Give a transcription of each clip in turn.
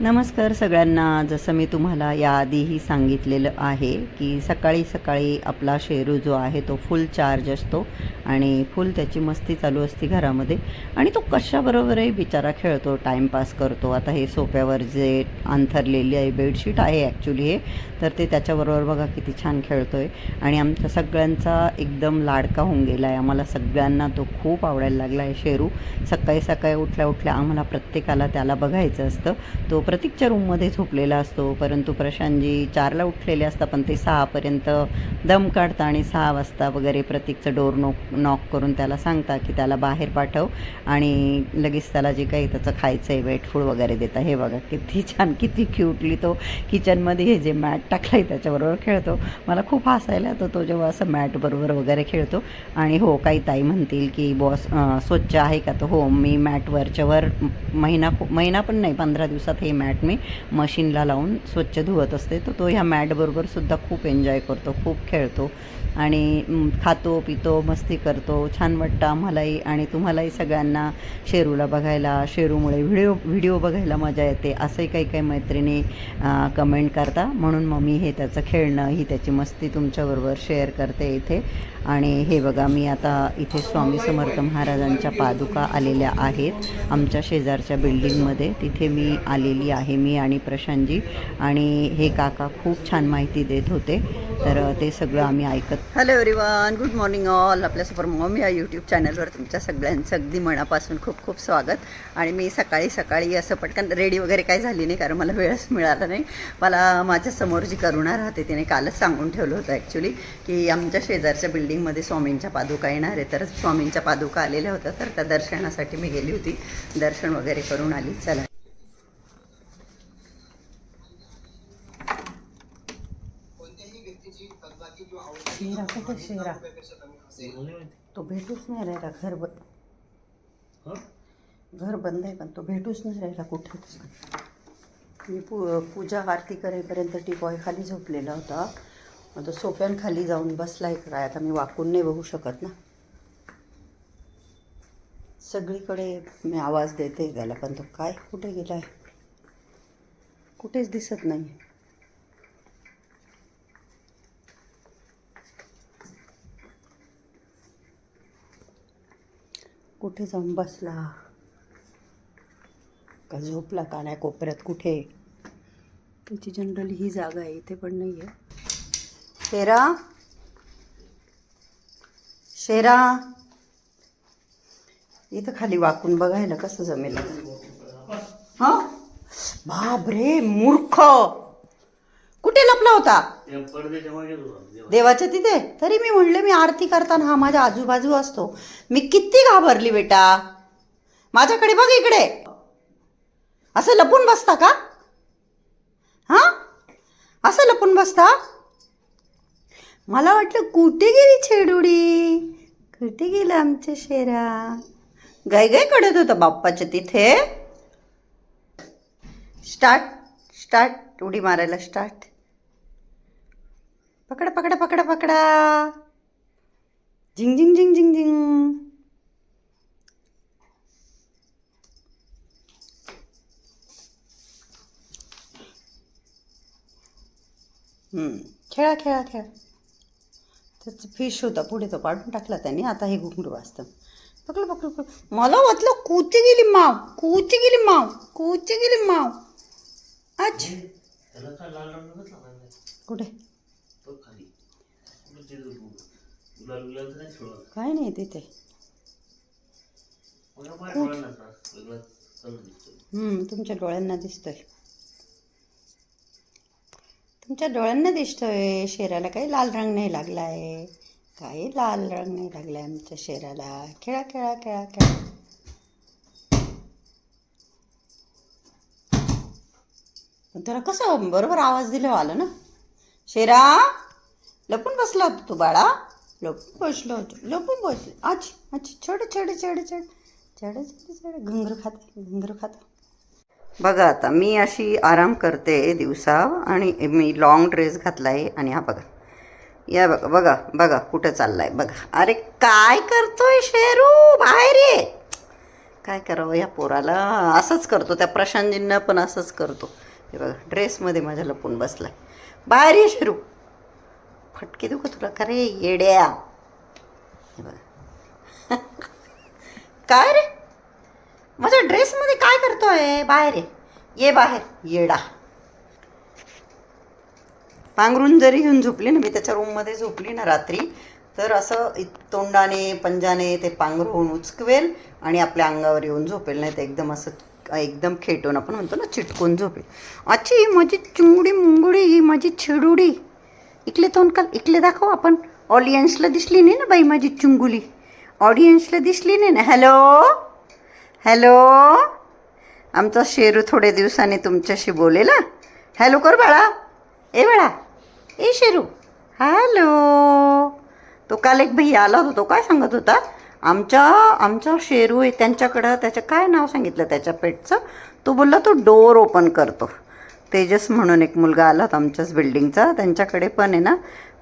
नमस्कार सगळ्यांना. जसं मी तुम्हाला याआधीही सांगितलेलं आहे की सकाळी सकाळी आपला शेरू जो आहे तो फुल चार्ज असतो आणि फुल त्याची मस्ती चालू असते घरामध्ये आणि तो कशाबरोबरही बिचारा खेळतो, टाईमपास करतो. आता हे सोफ्यावर जे अंथरलेली आहे बेडशीट आहे ॲक्च्युली हे, तर ते त्याच्याबरोबर बघा किती छान खेळतो आहे आणि आमच्या सगळ्यांचा एकदम लाडका होऊन गेला आहे. आम्हाला सगळ्यांना तो खूप आवडायला लागला आहे शेरू. सकाळी सकाळी उठल्या उठल्या आम्हाला प्रत्येकाला त्याला बघायचं असतं. तो प्रतीकच्या रूममध्ये झोपलेला असतो, परंतु प्रशांतजी 4ला उठलेले असतात, पण ते 6पर्यंत दम काढता आणि 6 वाजता वगैरे प्रतीकचं डोर नॉक करून त्याला सांगता की त्याला बाहेर पाठव आणि लगेच त्याला जे काही त्याचं खायचं आहे वेट फूड वगैरे देता. हे बघा किती छान, किती क्यूटली तो किचनमध्ये हे जे मॅट टाकलं आहे त्याच्याबरोबर खेळतो. मला खूप हसायला येतो तो जेव्हा असं मॅटबरोबर वगैरे खेळतो. आणि हो, काही ताई म्हणतील की बॉस स्वच्छ आहे का, तर हो, मी मॅट वरच्यावर महिना पण नाही, 15 दिवसात हे मॅट मी मशीनला लावून स्वच्छ धुवत असते. तर तो ह्या मॅटबरोबर सुद्धा खूप एन्जॉय करतो, खूप खेळतो आणि खातो पितो, मस्ती करतो. छान वाटतं आम्हालाही आणि तुम्हालाही सगळ्यांना शेरूला बघायला, शेरूमुळे व्हिडिओ बघायला मजा येते असंही काही काही मैत्रिणी कमेंट करता. म्हणून मग मी हे त्याचं खेळणं, ही त्याची मस्ती तुमच्याबरोबर शेअर करते इथे. आणि हे बघा, मी आता इथे स्वामी समर्थ महाराजांच्या पादुका आलेल्या आहेत आमच्या शेजारच्या बिल्डिंगमध्ये, तिथे मी आलेली आहे, मी आणि प्रशांतजी. आणि हे काका खूप छान माहिती देत होते, तर ते सगळं आम्ही ऐकत. Hello everyone, good morning all. आपल्या सुपर मॉम या यूट्यूब चॅनलवर तुमच्या सगळ्यांचं अगदी मनापासून खूप खूप स्वागत. आणि मी सकाळी सकाळी असं पटकन रेडी वगैरे काही झाली नाही, कारण मला वेळच मिळाला नाही. मला माझ्यासमोर जी करुणा राहते तिने कालच सांगून ठेवलं होतं ॲक्च्युली की आमच्या शेजारच्या बिल्डिंगमध्ये स्वामींच्या पादुका येणार आहे, तर स्वामींच्या पादुका आलेल्या होत्या, तर त्या दर्शनासाठी मी गेली होती. दर्शन वगैरे करून आली. चला, शेरा कुठे, शेरा तो भेटूच नाही राहिला. घर बंद आहे, पण तो भेटूच नाही राहिला कुठेच. मी पूजा आरती करेपर्यंत टिपॉय खाली झोपलेला होता. मग तो सोफ्याखाली जाऊन बसलाय काय. आता मी वाकून नाही बघू शकत ना, सगळीकडे मी आवाज देते त्याला, पण तो काय कुठे गेला आहे, कुठेच दिसत नाही. कुठे जाऊन बसला का, झोपला का नाही कोपऱ्यात कुठे. त्याची जनरली ही जागा आहे, इथे पण नाही आहे. शेरा, शेरा, इथं खाली वाकून बघायला कसं जमेल. हां, बापरे मूर्ख, कुठे लपला होता? देवाच्या तिथे. तरी मी म्हणले, मी आरती करताना हा माझ्या आजूबाजू असतो. मी किती घाबरली बेटा. माझ्याकडे बघ, इकडे असं लपून बसता का? हां, असं लपून बसता? मला वाटलं कुठे गेली छेडुडी, कुठे गेला आमच्या शेरा. गाय गाय कडत होता बाप्पाच्या तिथे. स्टार्ट उडी मारायला स्टार्ट. पकडा पकडा पकडा पकडा. झिंग झिंग झिंग झिंग झिंग. खेळा खेळा खेळा. त्याचं फिश होता पुढे, तो काढून टाकला त्याने. आता हे घुंगरू वाजतं. पकडलं पकडलं पकडलं. मला वाटलं कुठे गेली माव, कुठे गेली माव, कुठे गेली माव. आज कुठे काय नाही तिथे. तुमच्या डोळ्यांना दिसतोय, तुमच्या डोळ्यांना दिसतोय. शेराला काही लाल रंग नाही लागलाय, काही लाल रंग नाही लागलाय आमच्या शेराला. खेळा खेळा खेळा खेळा. त्याला कसं बरोबर आवाज दिल्यावर आलं ना. शेरा, लपून बसला होता तू बाळा, लपून बसला होता, लपून बसले. अच्छा अच्छा, चढ चढ चढ चढ चढ चढ चढ. घुंगरू खाता, घुंगरू खाता. बघा, आता मी अशी आराम करते दिवसा आणि मी लॉंग ड्रेस घातला आहे. आणि हा बघा, या बघा बघा बघा कुठं चाललाय बघा. अरे काय करतोय शेरू, बाहेर ये. काय करावं या पोराला. असंच करतो, त्या प्रशांतजींना पण असंच करतो. हे बघा ड्रेसमध्ये माझ्या लपून बसलाय. बाहेर ये शिरू, फटके देऊ का तुला का रे येड्या. हे बघा काय रे माझ्या ड्रेसमध्ये काय करतोय. बाहेर ये बाहेर येडा. पांघरून जरी घेऊन झोपली ना, मी त्याच्या रूममध्ये झोपली ना रात्री, तर असं तोंडाने पंजाने ते पांघरून उचकवेल आणि आपल्या अंगावर येऊन झोपेल. नाही तर एकदम असं एकदम खेटून, आपण म्हणतो ना चिटकून झोपेल. अच्छी माझी चुंगडी मुंगडी, ही माझी छिडुडी. इकले तोंड काल, इकले दाखव. आपण ऑडियन्सला दिसली नाही ना बाई माझी चुंगुली, ऑडियन्सला दिसली नाही ना. हॅलो हॅलो, आमचा शेरू थोडे दिवसांनी तुमच्याशी बोलेल. हॅलो कर बाळा. ए बाळा, ए शेरू हॅलो. तो काल एक भैया आला होता, तो काय सांगत होता, आमचा शेरू आहे त्यांच्याकडं, त्याचं काय नाव सांगितलं त्याच्या पेटचं, तो बोलला तो डोअर ओपन करतो. तेजस म्हणून एक मुलगा आला होता आमच्याच बिल्डिंगचा, त्यांच्याकडे पण आहे ना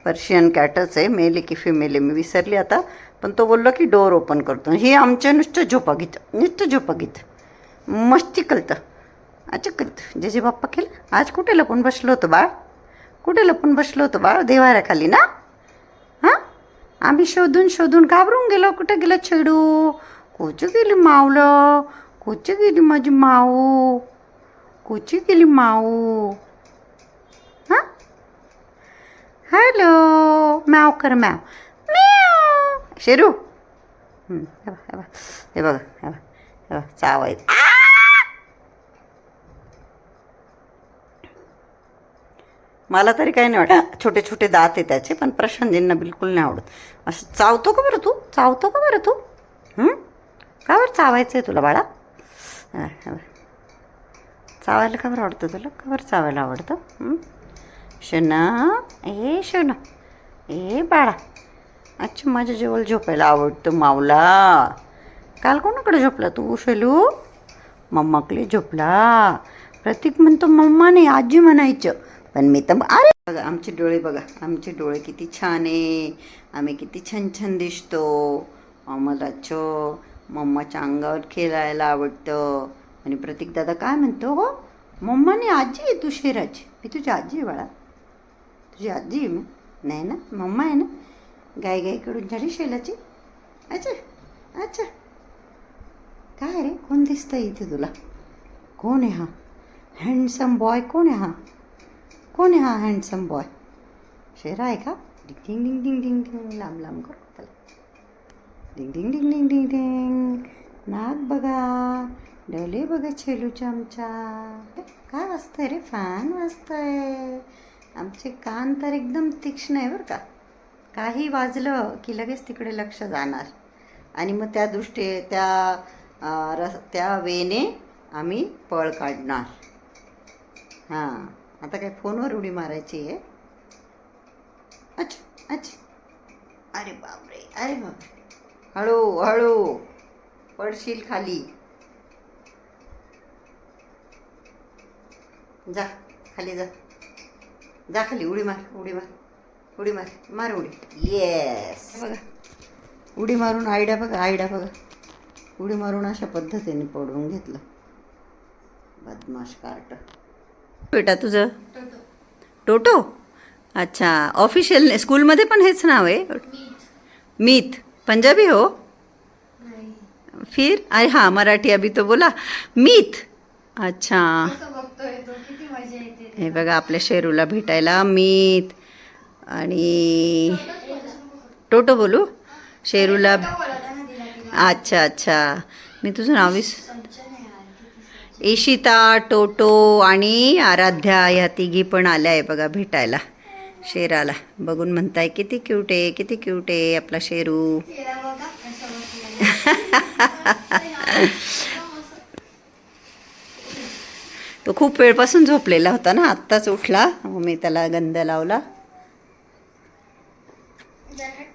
पर्शियन कॅटच आहे, मेल आहे की फिमेल आहे मी विसरली आता, पण तो बोलला की डोअर ओपन करतो. हे आमच्या नुसतं झोपा घेतं मस्ती कळतं. अच्छा कळतं जे जे बाप्पा केलं. आज कुठे लपून बसलो होतं बाळ, कुठे लपून बसलो होतं बाळ, देवाऱ्याखाली ना. हां, आम्ही शोधून शोधून घाबरून गेलो. कुठे गेलं छेडू, कोची गेली मावलं, कोची गेली माझी माऊ, कोची गेली माऊ. हां हॅलो, मॅव कर मॅव मॅव. शेरू हे बघा हे बघा हे बघा चाव आहे. मला तरी काही नाही वाटत, छोटे छोटे दात आहे त्याचे, पण प्रशांतजींना बिलकुल नाही आवडत. असं चावतो का बरं तू, चावतो का बरं तू. का बरं चावायचं आहे तुला बाळा. चावायला का बरं आवडतं तुला, का बरं चावायला आवडतं. शना ए शना ए बाळा. अच्छा माझ्या जेवळ झोपायला आवडतं मावला. काल कोणाकडे झोपला तू शैलू, मम्माकडे झोपला. प्रतीक म्हणतो मम्मा नाही आजी म्हणायचं, पण मी तर अरे बघा आमचे डोळे, बघा आमचे डोळे किती छान आहे, आम्ही किती छान छान दिसतो. आम्हाला मम्माच्या अंगावर खेळायला आवडतं. आणि प्रतीक दादा काय म्हणतो, हो मम्माने आजी आहे तू शेराची. मी तुझी आजी आहे बाळा, तुझी आजी आहे मी. नाही ना मम्मा आहे ना. गाई कडून झाली शेलाची. अच्छा अच्छा काय रे, कोण दिसतं इथे तुला, कोण आहे हा हँडसम बॉय, कोण आहे हा, कोण आहे हा हँडसम बॉय. शेरा आहे का. डिंग डिंग डिंग डिंग डिंग, लांब लांब करू त्याला. डिंग डिंग डिंग डिंग डिंग डिंग. नाक बघा, डोले बघा छेलूच्या आमच्या. काय वाजतंय रे, फॅन वाजतंय. आमचे कान तर एकदम तीक्ष्ण आहे बरं का, काही वाजलं की लगेच तिकडे लक्ष जाणार, आणि मग त्या त्या वेने आम्ही पळ काढणार. हां आता काय फोनवर उडी मारायची आहे. अच्छा अच्छा, अरे बापरे अरे बापरे, हळू हळू पडशील खाली. जा खाली, जा जा खाली, उडी मार उडी मार उडी मार, मार उडी. येस बघा उडी मारून आयडिया बघा, आयडिया बघा. उडी मारून अशा पद्धतीने पडवून घेतलं. बदमाश कार्ट. बेटा तुझं टोटो. अच्छा ऑफिशियल स्कूलमध्ये पण हेच नाव आहे. मीत पंजाबी हो फिर. अरे हाँ मराठी अभी तो बोला मीत. अच्छा हे बघा आपल्या शेरूला भेटायला मीत आणि टोटो बोलू शेरूला. अच्छा अच्छा, मी तुझं नाव इशिता, टोटो आणि आराध्या ह्या तिघी पण आल्या आहे बघा भेटायला शेराला. बघून म्हणताय किती क्यूट आहे, किती क्यूट आहे आपला शेरू. तो खूप वेळपासून झोपलेला होता ना, आत्ताच उठला. मी त्याला गंध लावला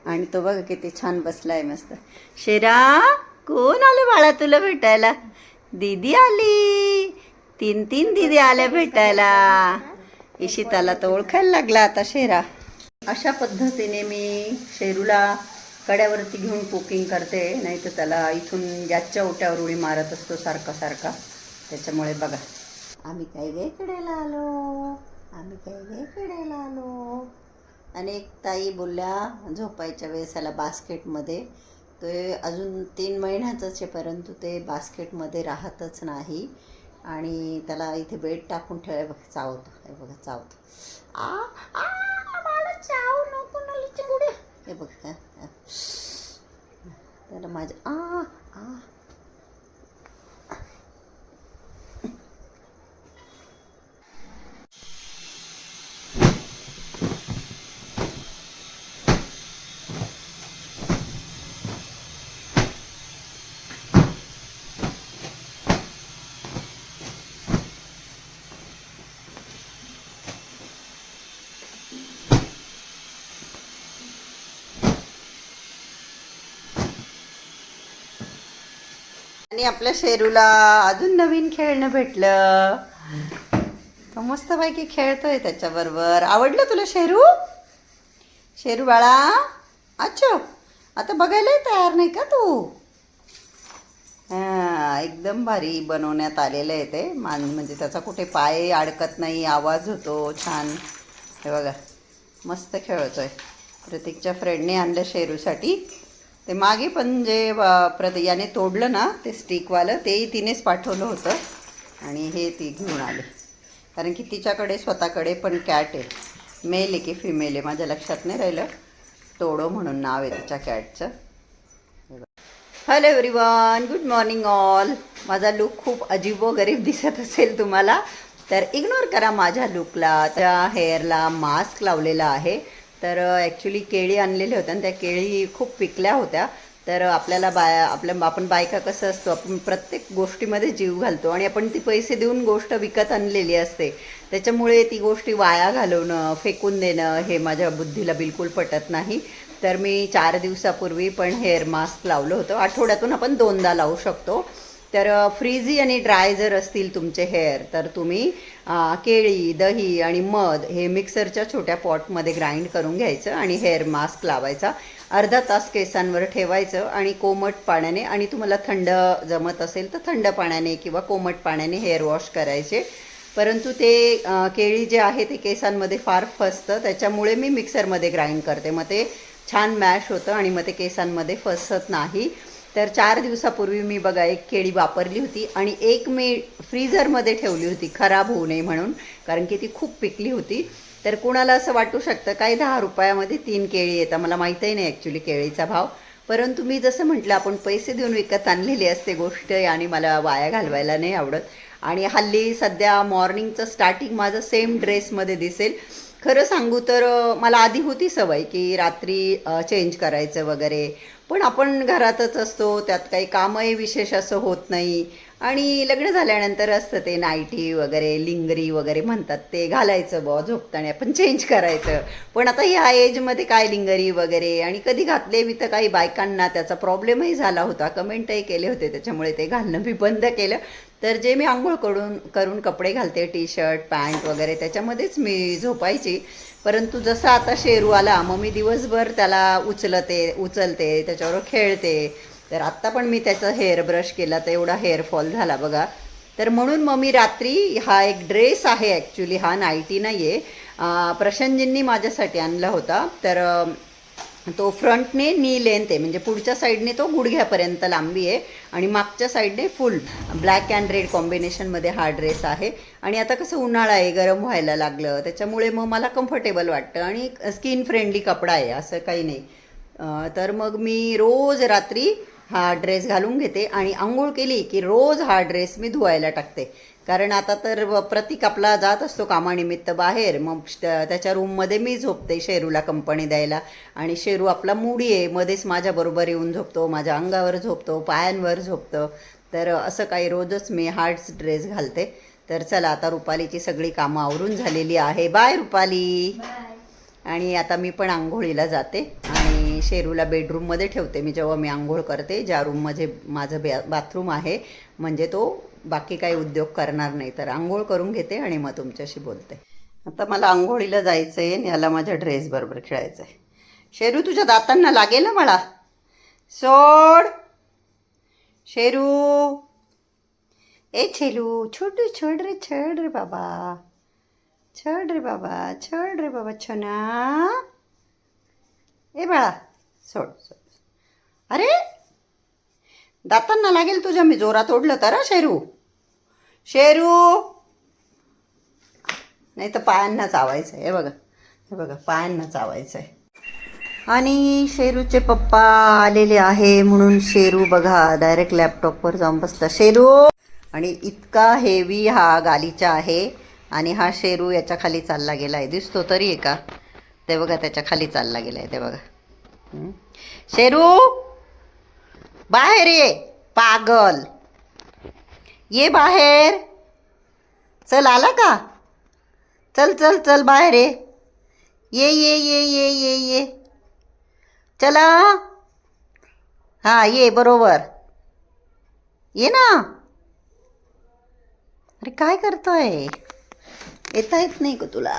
आणि तो बघा किती छान बसलाय मस्त. शेरा कोण आलं बाळा तुला भेटायला. दीदी आली, तीन दीदी आल्या भेटायला. इशिताला तर ओळखायला लागला आता शेरा. अशा पद्धतीने मी शेरूला कड्यावरती घेऊन कुकिंग करते, नाही तर त्याला इथून गॅसच्या ओट्यावर उडी मारत असतो सारखा सारखा. त्याच्यामुळे बघा, आम्ही काय कड्याला आलो, आम्ही काय कड्याला आलो. आणि एक ताई बोलल्या झोपायच्या वेळेस ह्याला बास्केटमध्ये, ते अजून 3 महिन्याचंच आहे परंतु ते बास्केटमध्ये राहतच नाही आणि त्याला इथे बेड टाकून ठेवाय. बघा चावतो, हे बघा चावतो. आ आ मला चाव नको ना चिंगुड्या. हे बघा त्याला माझ्या आ आ आणि आपल्या शेरूला अजून नवीन खेळणं भेटलं. तो मस्तपैकी खेळतोय त्याच्याबरोबर. आवडलं तुला शेरू? शेरू बाळा, अच्छा आता बघायलाही तयार नाही का तू? हां, एकदम भारी बनवण्यात आलेलं आहे ते. म्हणजे त्याचा कुठे पाय अडकत नाही, आवाज होतो छान. हे बघा मस्त खेळतोय. प्रतीकच्या फ्रेंडने आणलं शेरूसाठी. ते मागे पण जे याने तोडलं ना ते स्टिकवालं, तेही तिनेच पाठवलं होतं आणि हे ती घेऊन आले. कारण की तिच्याकडे स्वतःकडे पण कॅट आहे. मेल आहे की फिमेल आहे माझ्या लक्षात नाही राहिलं. टोडो म्हणून नाव आहे तिच्या कॅटचं. Hello everyone, good morning all. माझा लुक खूप अजीबोगरीब दिसत असेल तुम्हाला तर इग्नोर करा माझ्या लुकला. त्या हेअरला मास्क लावलेला आहे. तर ॲक्च्युली केळी आणलेल्या होत्या आणि त्या केळी खूप पिकल्या होत्या. तर आपल्याला आपण बायका कसं असतो, आपण प्रत्येक गोष्टीमध्ये जीव घालतो आणि आपण ती पैसे देऊन गोष्ट विकत आणलेली असते. त्याच्यामुळे ती गोष्टी वाया घालवणं, फेकून देणं हे माझ्या बुद्धीला बिलकुल पटत नाही. तर मी 4 दिवसापूर्वी पण हेअर मास्क लावलं होतं. आठवड्यातून आपण 2दा लावू शकतो. तर फ्रीझी आणि ड्राय जर असतील तुमचे हेअर तर तुम्ही केळी, दही आणि मध हे मिक्सरच्या छोट्या पॉटमध्ये ग्राइंड करून घ्यायचं आणि हेअर मास्क लावायचा. अर्धा तास केसांवर ठेवायचं आणि कोमट पाण्याने, आणि तुम्हाला थंड जमत असेल तर थंड पाण्याने किंवा कोमट पाण्याने हेअर वॉश करायचे. परंतु ते केळी जे आहे ते केसांमध्ये फार फसतं, त्याच्यामुळे मी मिक्सरमध्ये ग्राइंड करते. मग ते छान मॅश होतं आणि मग ते केसांमध्ये फसत नाही. तर 4 दिवसापूर्वी मी बघा एक केळी वापरली होती आणि एक मी फ्रीझरमध्ये ठेवली होती खराब होऊ नये म्हणून, कारण की ती खूप पिकली होती. तर कुणाला असं वाटू शकतं काय 10 रुपयामध्ये 3 केळी येतात. मला माहीतही नाही ॲक्च्युली केळीचा भाव. परंतु मी जसं म्हटलं आपण पैसे देऊन विकत आणलेली असते गोष्ट आणि मला वाया घालवायला नाही आवडत. आणि हल्ली सध्या मॉर्निंगचं स्टार्टिंग माझं सेम ड्रेसमध्ये दिसेल. खरं सांगू तर मला आधी होती सवय की रात्री चेंज करायचं वगैरे, पण आपण घरातच असतो, त्यात काही कामही विशेष असं होत नाही. आणि लग्न झाल्यानंतर असतं ते नाईटी वगैरे, लिंगरी वगैरे म्हणतात, ते घालायचं बुवा झोपताना आपण चेंज करायचं. पण आता ह्या एजमध्ये काय लिंगरी वगैरे, आणि कधी घातले मी तर काही बायकांना त्याचा प्रॉब्लेमही झाला होता, कमेंटही केले होते, त्याच्यामुळे ते घालणं मी बंद केलं. तर जे मी आंघोळ करून कपडे घालते, टी शर्ट पॅन्ट वगैरे, त्याच्यामध्येच मी झोपायची. परंतु जसं आता शेरू आला मग मी दिवसभर त्याला उचलते त्याच्यावर खेळते. तर आत्ता पण मी त्याचा हेअर ब्रश केला तर एवढा हेअरफॉल झाला बघा. तर म्हणून मग मी रात्री, हा एक ड्रेस आहे ॲक्च्युली, हा नाईटी नाही आहे, प्रशांतजींनी माझ्यासाठी आणला होता. तर तो फ्रंटने नी लेंथ आहे, म्हणजे पुढच्या साईडने तो गुडघ्यापर्यंत लांबी आहे आणि मागच्या साईडने फुल ब्लॅक अँड रेड कॉम्बिनेशनमध्ये हा ड्रेस आहे. आणि आता कसं उन्हाळा आहे, गरम व्हायला लागलं, त्याच्यामुळे मग मला कम्फर्टेबल वाटतं आणि स्किन फ्रेंडली कपडा आहे, असं काही नाही. तर मग मी रोज रात्री हा ड्रेस घालून घेते आणि आंघोळ केली की रोज हा ड्रेस मी धुवायला टाकते. कारण आता तर प्रतीक आपला जात असतो कामानिमित्त बाहेर, मग त्याच्या रूममध्ये मी झोपते शेरूला कंपनी द्यायला. आणि शेरू आपला मुडी आहे, मध्येच माझ्याबरोबर येऊन झोपतो, माझ्या अंगावर झोपतो, पायांवर झोपतं. तर असं काही रोजच मी हाच ड्रेस घालते. तर चला आता रुपालीची सगळी कामं आवरून झालेली आहे. बाय रुपाली. आणि आता मी पण आंघोळीला जाते आणि शेरूला बेडरूममध्ये ठेवते मी जेव्हा मी आंघोळ करते, ज्या रूममध्ये माझं बाथरूम आहे, म्हणजे तो बाकी काही उद्योग करणार नाही. तर आंघोळ करून घेते आणि मग तुमच्याशी बोलते. आता मला आंघोळीला जायचं आहे आणि याला माझ्या ड्रेसबरोबर खेळायचं आहे. शेरू तुझ्या दातांना लागेल ना मला. सोड शेरू. ए छेलू छोटू छोड रे बाबा. छोड रे बाबा छोना. ए बाळा सोड सोड. अरे दातांना लागेल तुझ्या. मी जोरात ओढलं तर शेरू. शेरू नाही तर पायांना चावायचं आहे. हे बघा पायांना चावायचं आहे. आणि शेरूचे पप्पा आलेले आहे म्हणून शेरू बघा डायरेक्ट लॅपटॉपवर जाऊन बसला. शेरू आणि इतका हेवी हा गालीचा आहे. आणि हा शेरू याच्या खाली चालला गेला आहे. दिसतो तरी आहे का? ते बघा त्याच्या खाली चालला गेला आहे. ते बघा. शेरू बाहेर ये पागल. ये बाहेर. चल आला का? चल चल चल बाहेर ये. ये ये ये ये ये ये चला. हां ये बरोबर. ये ना. अरे काय करतोय? येता येत नाही का तुला?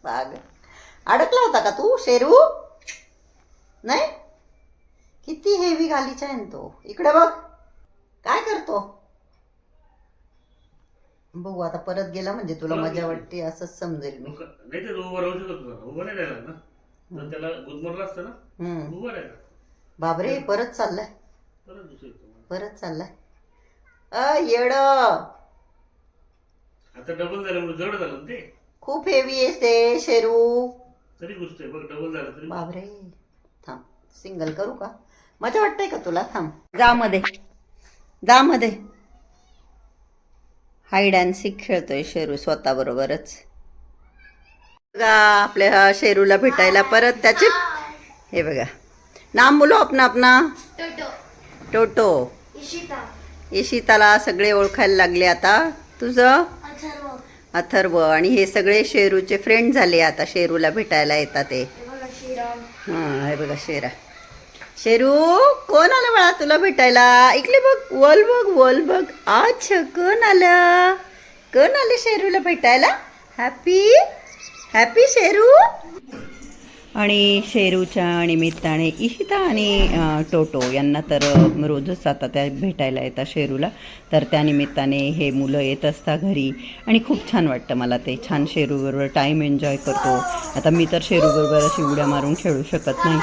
बाग अडकला होता का तू शेरू? नाही. किती हेवी गालीचा आहे तो. इकडे बघ काय करतो. बघू आता परत गेला म्हणजे तुला मजा वाटते असंच समजेल मी. नाही ते उभं राहू शकत तुला. उभं नाही राहिला ना तर त्याला गुदमरला असतं ना. उभं राहिला. बापरे परत चाललाय. परत चाललाय. येड आता डबल झालं म्हणून जड झालं ते. खूप हेवी आहे ते शेरू. तरी गोष्ट आहे बघ डबल झालं तरी. बापरे थांब सिंगल करू का? मजा वाटतंय का तुला? थांब जा मध्ये. जा मध्ये. हाईड अँड सीक खेळतोय शेरू स्वतः बरोबरच. बघा आपल्या शेरूला भेटायला परत त्याचे. हे बघा नाम बोलो अपना अपना. टोटो. इशिताला सगळे ओळखायला लागले आता. तुझं अथर्व. आणि हे सगळे शेरूचे फ्रेंड झाले आता. शेरूला भेटायला येतात ते. हां हे बघा शेरा. शेरू कोण आलं बाळा तुला भेटायला? इकडे बघ वॉल बघ. अच्छा कोण आलं? कोण आले शेरूला भेटायला? हॅपी शेरू. आणि शेरूच्या निमित्ताने इशिता आणि टोटो यांना तर रोजच आता त्या भेटायला येतात शेरूला. तर त्या निमित्ताने हे मुलं येत असतात घरी आणि खूप छान वाटतं मला ते. छान शेरूबरोबर टाईम एन्जॉय करतो. आता मी तर शेरूबरोबर अशी उड्या मारून खेळू शकत नाही.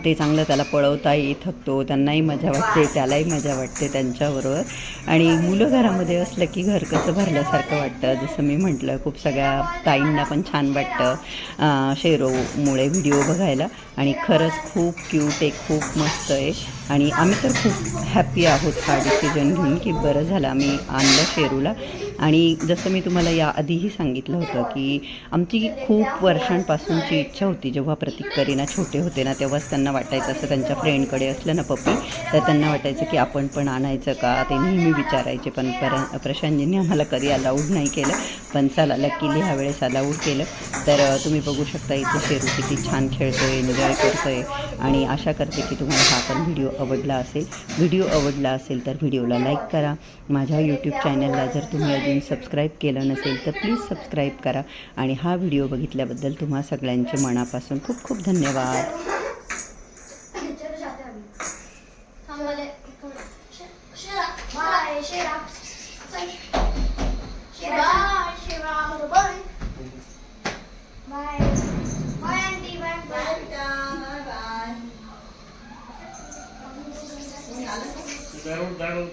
ते चांगलं त्याला पळवताही थकतो. त्यांनाही मजा वाटते त्यालाही मजा वाटते त्यांच्याबरोबर. आणि मुलं घरामध्ये असलं की घर कसं भरल्यासारखं वाटतं. जसं मी म्हटलं खूप सगळ्या ताईंना पण छान वाटतं शेरूमुळे व्हिडिओ बघायला. आणि खरंच खूप क्यूट आहे. खूप मस्त आहे. आणि आम्ही तर खूप हॅपी आहोत हा डिसिजन घेऊन की बरं झालं आम्ही आणलं शेरूला. आणि जसं मी तुम्हाला याआधीही सांगितलं होतं की आमची खूप वर्षांपासूनची इच्छा होती. जेव्हा प्रतीक करीना छोटे होते ना तेव्हाच त्यांना वाटायचं असं त्यांच्या फ्रेंडकडे असलं ना पप्पी तर त्यांना वाटायचं की आपण पण आणायचं का. ते नेहमी विचारायचे पण प्रशांतजींनी आम्हाला कधी अलाउड नाही केलं. पण चला लकीली ह्यावेळेस अलाउड केलं. तर तुम्ही बघू शकता इथे शेरू किती छान खेळतो आहे एन्जॉय करतो आहे. आणि आशा करते की तुम्हाला हा पण व्हिडिओ आवडला असेल. व्हिडिओ आवडला असेल तर व्हिडिओला लाईक करा. माझ्या यूट्यूब चॅनलला जर तुम्ही अजून सबस्क्राईब केलं नसेल तर प्लीज सबस्क्राईब करा. आणि हा व्हिडिओ बघितल्याबद्दल तुम्हा सगळ्यांचे मनापासून खूप खूप धन्यवाद. दारू